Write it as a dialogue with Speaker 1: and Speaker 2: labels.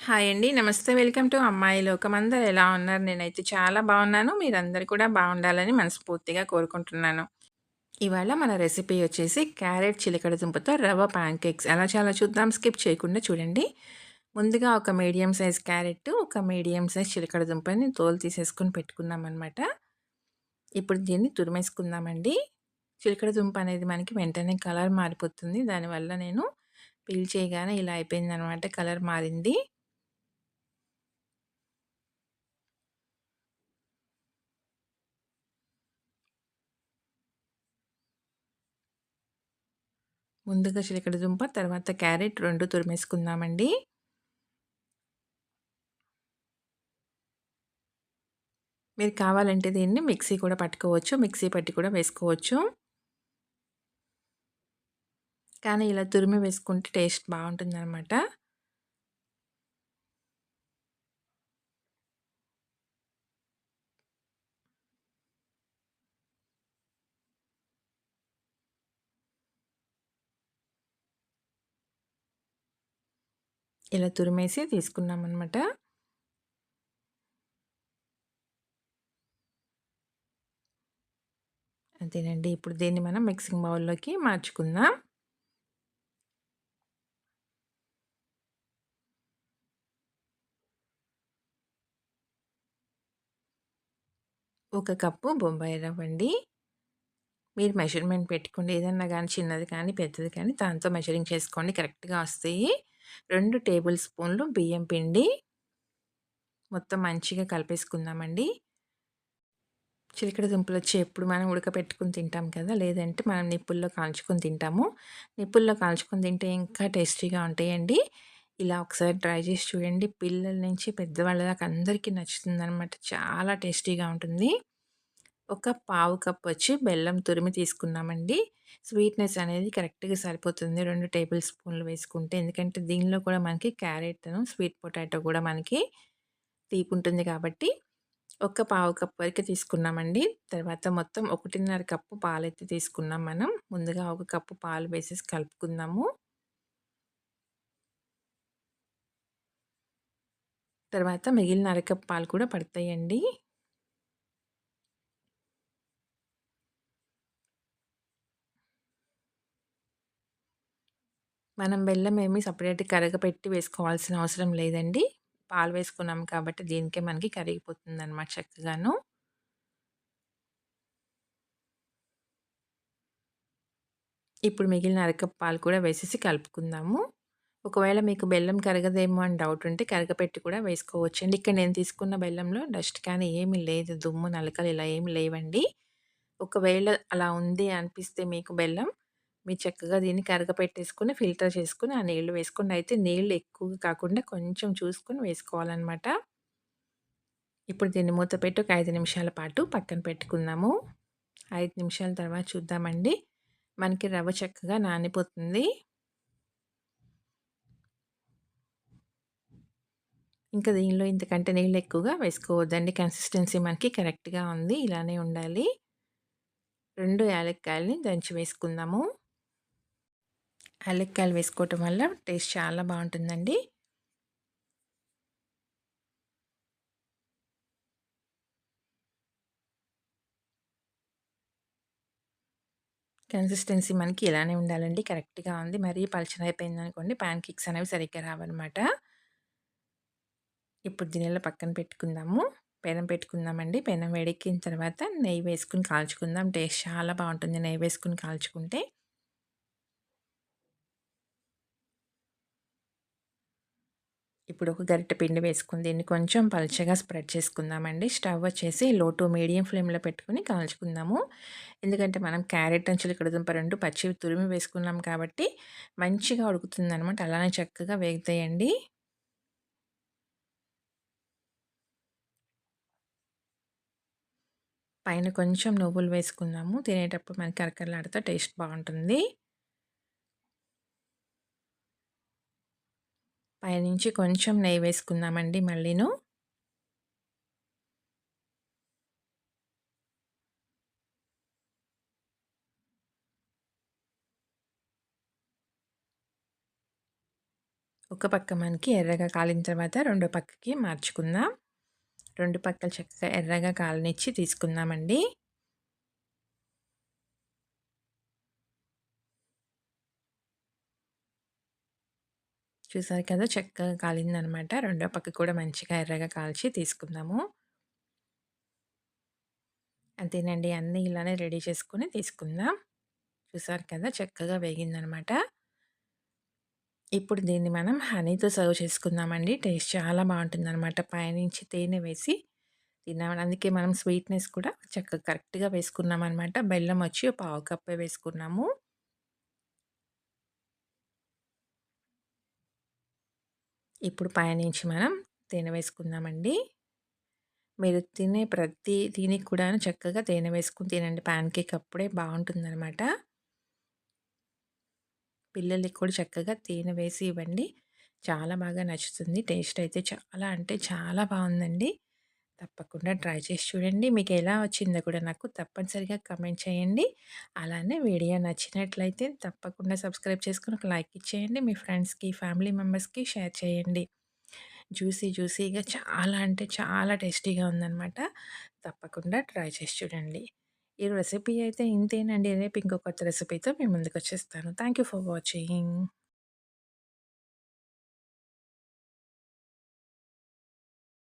Speaker 1: Hi అండి. నమస్తే. Welcome to అమ్మాయి లోకం. అందరూ ఎలా ఉన్నారు? నేనైతే చాలా బాగున్నాను. మీరందరూ కూడా బాగుండాలని మనస్ఫూర్తిగా కోరుకుంటున్నాను. ఇవాళ మన రెసిపీ వచ్చేసి క్యారెట్ చిలకడ దుంపతో రవ్వ పాన్ కేక్స్. ఎలా చేయాలో చూద్దాం. స్కిప్ చేయకుండా చూడండి. ముందుగా ఒక మీడియం సైజ్ క్యారెట్, ఒక మీడియం సైజ్ చిలకడ దుంపని తోలు తీసేసుకొని పెట్టుకున్నామనమాట. ఇప్పుడు దీన్ని తురిమేసుకుందామండి. చిలకడ దుంప అనేది మనకి వెంటనే కలర్ మారిపోతుంది. దానివల్ల నేను పీల్ చేయగానే ఇలా అయిపోయిందనమాట. కలర్ మారింది. ముందుగా చిలకడ దుంప, తర్వాత క్యారెట్ 2 తురిమేసుకుందామండి. మీరు కావాలంటే దీన్ని మిక్సీ కూడా పట్టుకోవచ్చు. మిక్సీ పట్టి కూడా వేసుకోవచ్చు. కానీ ఇలా తురిమి వేసుకుంటే టేస్ట్ బావుంటుందనమాట. ఇలా తురిమేసి తీసుకున్నామనమాట. అంతేనండి. ఇప్పుడు దీన్ని మనం మిక్సింగ్ బౌల్‌లోకి మార్చుకుందాం. ఒక కప్పు బొంబాయి రవ్వండి. మీరు మెజర్‌మెంట్ పెట్టుకోండి. ఏదన్నా గానీ చిన్నది కానీ, పెద్దది కానీ దాంతో మెజరింగ్ చేసుకోండి. కరెక్ట్‌గా వస్తాయి. 2 టేబుల్ స్పూన్లు బియ్యం పిండి. మొత్తం మంచిగా కలిపేసుకుందామండి. చిలకడ దుంపలొచ్చి ఎప్పుడు మనం ఉడకపెట్టుకొని తింటాం కదా! లేదంటే మనం నిప్పుల్లో కాల్చుకొని తింటాము. నిప్పుల్లో కాల్చుకొని తింటే ఇంకా టేస్టీగా ఉంటాయండి. ఇలా ఒకసారి ట్రై చేసి చూడండి. పిల్లల నుంచి పెద్దవాళ్ళ దాకా అందరికీ నచ్చుతుందనమాట. చాలా టేస్టీగా ఉంటుంది. ఒక పావు కప్ వచ్చి బెల్లం తురిమి తీసుకున్నామండి. స్వీట్‌నెస్ అనేది కరెక్ట్‌గా సరిపోతుంది. 2 టేబుల్ స్పూన్లు వేసుకుంటే. ఎందుకంటే దీనిలో కూడా మనకి క్యారెట్‌ను, స్వీట్ పొటాటో కూడా మనకి తీపుంటుంది కాబట్టి ఒక పావు కప్ వరకు తీసుకున్నామండి. తర్వాత మొత్తం 1:30 కప్పు పాలైతే తీసుకున్నాం మనం. ముందుగా ఒక కప్పు పాలు వేసేసి కలుపుకుందాము. తర్వాత మిగిలిన అరకప్పు పాలు కూడా పడతాయండి. మనం బెల్లం ఏమి సెపరేట్‌గా కరగపెట్టి వేసుకోవాల్సిన అవసరం లేదండి. పాలు వేసుకున్నాం కాబట్టి దీనికే మనకి కరిగిపోతుందనమాట చక్కగాను. ఇప్పుడు మిగిలిన అరకప్పు పాలు కూడా వేసేసి కలుపుకుందాము. ఒకవేళ మీకు బెల్లం కరగదేమో అని డౌట్ ఉంటే కరగపెట్టి కూడా వేసుకోవచ్చండి. ఇక్కడ నేను తీసుకున్న బెల్లంలో డస్ట్ కానీ ఏమి లేదు. దుమ్ము, నలకలు ఇలా ఏమి లేవండి. ఒకవేళ అలా ఉంది అనిపిస్తే మీకు బెల్లం, మీరు చక్కగా దీన్ని కరగపెట్టేసుకొని ఫిల్టర్ చేసుకొని ఆ నీళ్లు వేసుకోండి. అయితే నీళ్లు ఎక్కువగా కాకుండా కొంచెం చూసుకొని వేసుకోవాలనమాట. ఇప్పుడు దీన్ని మూత పెట్టి ఒక 5 నిమిషాల పాటు పక్కన పెట్టుకుందాము. 5 నిమిషాల తర్వాత చూద్దామండి. మనకి రవ్వ చక్కగా నానిపోతుంది. ఇంకా దీనిలో ఇంతకంటే నీళ్ళు ఎక్కువగా వేసుకోవద్దండి. కన్సిస్టెన్సీ మనకి కరెక్ట్‌గా ఉంది. ఇలానే ఉండాలి. 2 యాలక్కాయలని దంచి వేసుకుందాము. యాలక్కాయలు వేసుకోవటం వల్ల టేస్ట్ చాలా బావుంటుందండి. కన్సిస్టెన్సీ మనకి ఇలానే ఉండాలండి. కరెక్ట్‌గా ఉంది. మరీ పలచనయిపోయిందనుకోండి పాన్ కేక్స్ అనేవి సరిగ్గా రావన్నమాట. ఇప్పుడు దీనిలో పక్కన పెట్టుకుందాము. పెనం పెట్టుకుందామండి. పెనం వేడెక్కిన తర్వాత నెయ్యి వేసుకొని కాల్చుకుందాం. టేస్ట్ చాలా బావుంటుంది నెయ్యి వేసుకొని కాల్చుకుంటే. ఇప్పుడు ఒక గరిటె పిండి వేసుకొని దీన్ని కొంచెం పల్చగా స్ప్రెడ్ చేసుకుందామండి. స్టవ్ వచ్చేసి లో టు మీడియం ఫ్లేమ్‌లో పెట్టుకొని కాల్చుకుందాము. ఎందుకంటే మనం క్యారెట్, చిలకడదుంప 2 పచ్చివి తురిమి వేసుకున్నాం కాబట్టి మంచిగా ఉడుకుతుందనమాట. అలానే చక్కగా వేగుతాయండి. పైన కొంచెం నువ్వులు వేసుకుందాము. తినేటప్పుడు మనకి కరకరలాడుతా టేస్ట్ బావుంటుంది. పైనుంచి కొంచెం నెయ్యి వేసుకుందామండి మళ్ళీను. ఒక పక్క మనకి ఎర్రగా కాలిన తర్వాత రెండో పక్కకి మార్చుకుందాం. 2 పక్కలు చక్కగా ఎర్రగా కాలనిచ్చి తీసుకుందామండి. చూసారు కదా! చక్కగా కాలిందనమాట. రెండో పక్క కూడా మంచిగా ఎర్రగా కాల్చి తీసుకుందాము. అంతేనండి. అన్నీ ఇలానే రెడీ చేసుకొని తీసుకుందాం. చూసారు కదా! చక్కగా వేగిందనమాట. ఇప్పుడు దీన్ని మనం హనీతో సర్వ్ చేసుకుందామండి. టేస్ట్ చాలా బావుంటుందనమాట. పైనుంచి తేనె వేసి తిన్నాం. అందుకే మనం స్వీట్‌నెస్ కూడా చక్కగా కరెక్ట్‌గా వేసుకున్నామనమాట. బెల్లం వచ్చి పావు కప్పే వేసుకున్నాము. ఇప్పుడు పైనుంచి మనం తేనె వేసుకుందామండి. మీరు తినే ప్రతి దీనికి కూడాను చక్కగా తేనె వేసుకొని తినండి. పాన్ కేక్ అప్పుడే బావుంటుందనమాట. పిల్లలకి కూడా చక్కగా తేనె వేసి ఇవ్వండి. చాలా బాగా నచ్చుతుంది. టేస్ట్ అయితే చాలా అంటే చాలా బావుందండి. తప్పకుండా ట్రై చేసి చూడండి. మీకెలా వచ్చిందో కూడా నాకు తప్పనిసరిగా కామెంట్ చేయండి. అలానే వీడియో నచ్చినట్లయితే తప్పకుండా సబ్స్క్రైబ్ చేసుకొని ఒక లైక్ ఇచ్చేయండి. మీ ఫ్రెండ్స్‌కి, ఫ్యామిలీ మెంబర్స్‌కి షేర్ చేయండి. జ్యూసీగా చాలా అంటే చాలా టేస్టీగా ఉందనమాట. తప్పకుండా ట్రై చేసి చూడండి. ఈ రెసిపీ అయితే ఇంతేనండి. రేపు ఇంకో కొత్త రెసిపీతో మీ ముందుకొచ్చేస్తాను. Thank you for watching.